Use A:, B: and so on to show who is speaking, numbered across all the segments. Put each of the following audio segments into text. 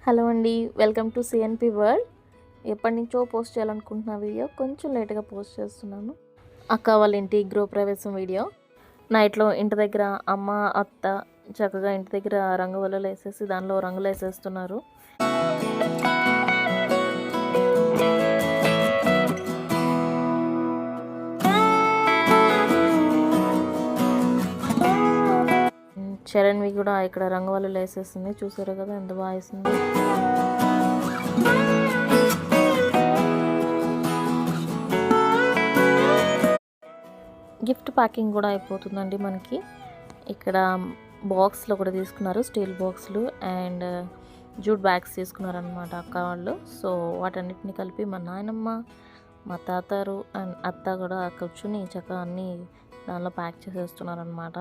A: Hello అండి, welcome to CNP world. ఎప్పటి నుంచో పోస్ట్ చేయాలనుకుంటున్న వీడియో కొంచెం లేట్గా పోస్ట్ చేస్తున్నాను. అక్క వాళ్ళ ఇంటి గృహప్రవేశం వీడియో. నైట్లో ఇంటి దగ్గర అమ్మ అత్త చక్కగా ఇంటి దగ్గర రంగువల్లలు వేసేసి దానిలో రంగులు వేసేస్తున్నారు. చరణ్వి కూడా ఇక్కడ రంగువల్లలు వేసేస్తుంది. చూసారు కదా ఎంత బాగా వేసింది. గిఫ్ట్ ప్యాకింగ్ కూడా అయిపోతుందండి మనకి. ఇక్కడ బాక్స్లో కూడా తీసుకున్నారు, స్టీల్ బాక్స్లు అండ్ జూట్ బ్యాగ్స్ తీసుకున్నారు అనమాట అక్క వాళ్ళు. సో వాటన్నిటిని కలిపి మా నాయనమ్మ, మా తాతారు అండ్ అత్త కూడా కూర్చుని చక్కగా అన్నీ దానిలో ప్యాక్ చేసేస్తున్నారు అనమాట.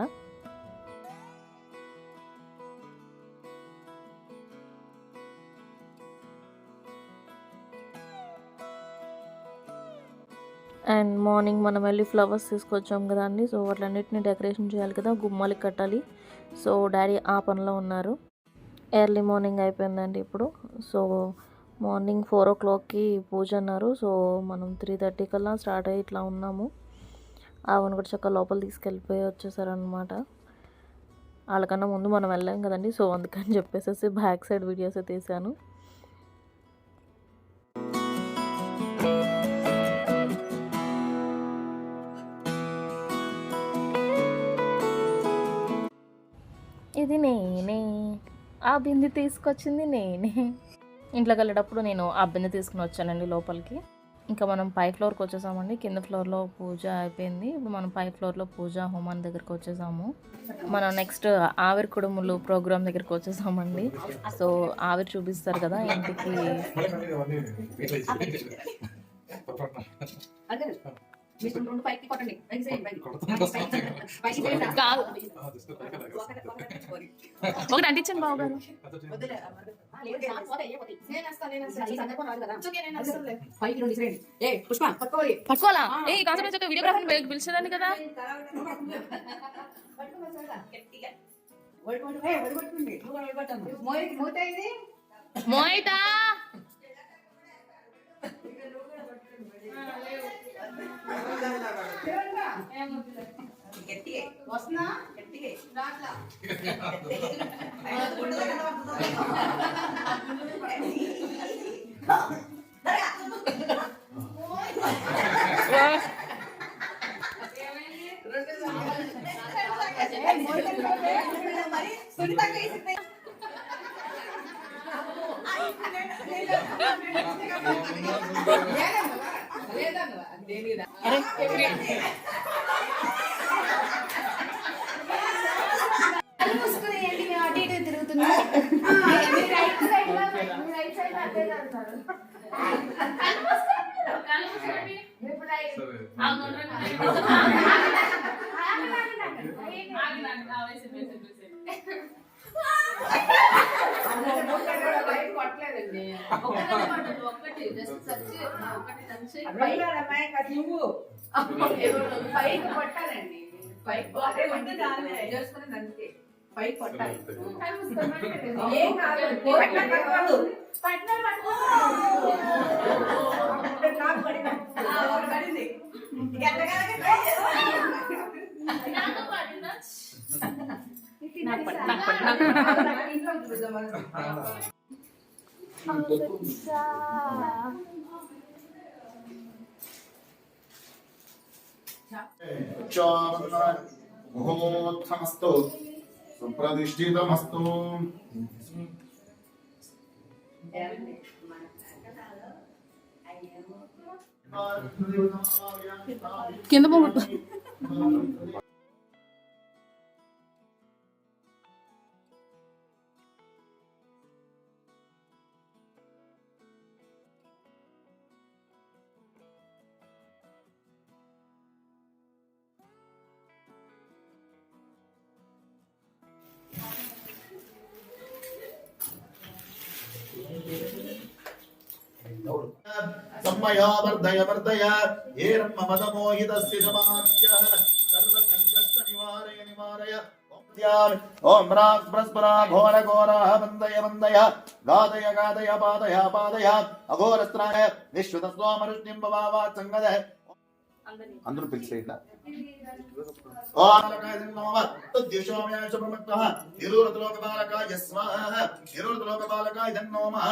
A: అండ్ మార్నింగ్ మనం వెళ్ళి ఫ్లవర్స్ తీసుకొచ్చాం కదా అండి. సో వాటిలన్నిటిని డెకరేషన్ చేయాలి కదా, గుమ్మాలకి కట్టాలి. సో డాడీ ఆ పనిలో ఉన్నారు. ఎర్లీ మార్నింగ్ అయిపోయిందండి ఇప్పుడు. సో మార్నింగ్ 4 o'clockకి పూజ అన్నారు. సో మనం 3:30 కల్లా స్టార్ట్ అయ్యి ఇట్లా ఉన్నాము. ఆవును కూడా చక్కగా లోపల తీసుకెళ్ళిపోయి వచ్చేసారనమాట. వాళ్ళకన్నా ముందు మనం వెళ్ళాం కదండి. సో అందుకని చెప్పేసి బ్యాక్ సైడ్ వీడియోస్ తీసాను. ఇది నేనే, ఆ బిందె తీసుకొచ్చింది నేనే. ఇంట్లోకి వెళ్ళేటప్పుడు నేను ఆ బిందె తీసుకుని వచ్చానండి లోపలికి. ఇంకా మనం పై ఫ్లోర్కి వచ్చేసామండి. కింద ఫ్లోర్లో పూజ అయిపోయింది. ఇప్పుడు మనం పై ఫ్లోర్లో పూజ హోమాన్ దగ్గరికి వచ్చేసాము. మనం నెక్స్ట్ ఆవిరి కుడుములు ప్రోగ్రామ్ దగ్గరికి వచ్చేసామండి. సో ఆవిరి చూపిస్తారు కదా ఇంటికి. ఒకటి అంటించండి బాబు గారు. పట్టుకోవాలా? ఏ కాన్సెప్ట్ వీడియోగ్రాఫర్ పిలిచేదాన్ని కదా. మోయితా
B: ముహూర్తమస్తు సుప్రతిష్ఠితమస్తు.
A: కింద పోగొట్టు.
B: सम्मया वर्धय वर्धय येर्म मदमोहितस्य समाज्यः सर्वसङ्कष्ट निवारय निवारय ఓం రాక్ ప్రస్పరా ఘోర ఘోర వందయ వందయ గాదయ గాదయ పాదయ పాదయ అఘోరస్త్రాయ విశ్వత స్వామరుష్ణిం భవావా సంగద అందరూ పిలిచేయండి. ఓం బాలకాయ నమః తద్దిశోమయ శుభమక్తః నిరూరతలోకబాలకాయ స్వాహ నిరూరతలోకబాలకాయ నమః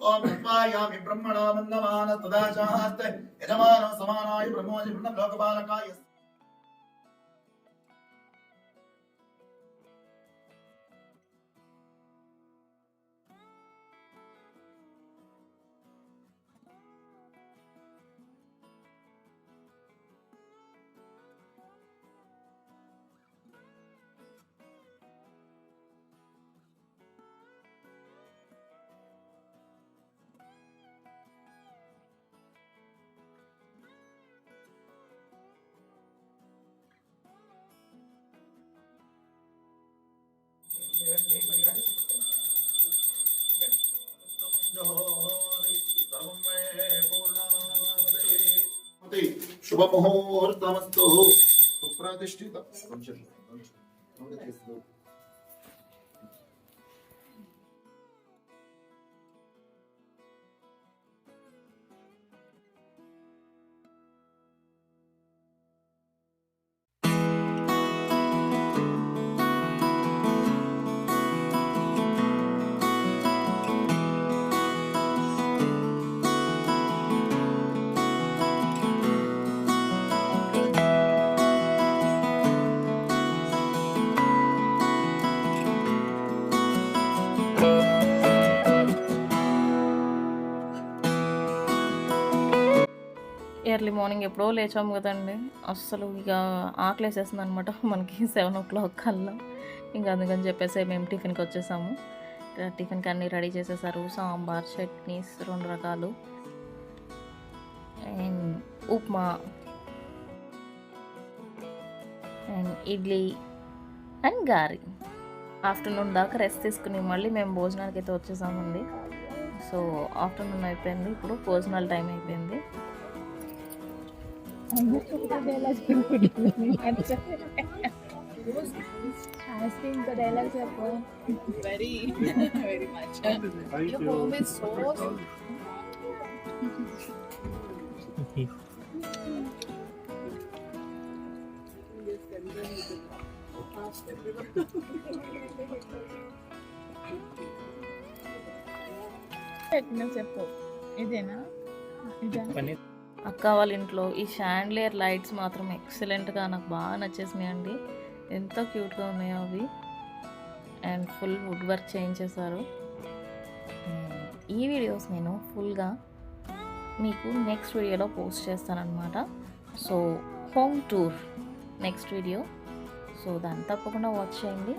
B: ఓం బ్రహ్మాయామి బ్రహ్మణా వందమాన తదాచాస్తే యజమానో సమానాయ బ్రహ్మోజి బ్రహ్మలోకబాలకాయ శుభముహూర్తమస్తు సుప్రతిష్ఠిత
A: ఎర్లీ మార్నింగ్ ఎప్పుడో లేచాము కదండి, అస్సలు ఇక ఆకలేసేస్తుంది అనమాట మనకి 7 o'clock కల్లా. ఇంకా అందుకని చెప్పేసి మేము టిఫిన్కి వచ్చేసాము. టిఫిన్కి అన్నీ రెడీ చేసేసారు. సాంబార్, చట్నీస్ 2 రకాలు, and upma and idli and గారి. ఆఫ్టర్నూన్ దాకా రెస్ట్ తీసుకుని మళ్ళీ మేము భోజనానికి అయితే వచ్చేసామండి. సో ఆఫ్టర్నూన్ అయిపోయింది, ఇప్పుడు భోజనాల టైం అయిపోయింది.
C: Asking the dialogues are going very, very much. Your home is so. చెప్పు ఇదేనా
A: అక్క వాళ్ళ ఇంట్లో ఈ షాండ్లియర్ లైట్స్ మాత్రం ఎక్సలెంట్గా నాకు బాగా నచ్చేసినాయి అండి. ఎంతో క్యూట్గా ఉన్నాయో అవి, అండ్ ఫుల్ వుడ్ వర్క్ చేయించేశారు. ఈ వీడియోస్ నేను ఫుల్గా మీకు నెక్స్ట్ వీడియోలో పోస్ట్ చేస్తానన్నమాట. So home tour next video, so దాన్ని తప్పకుండా వాచ్ చేయండి.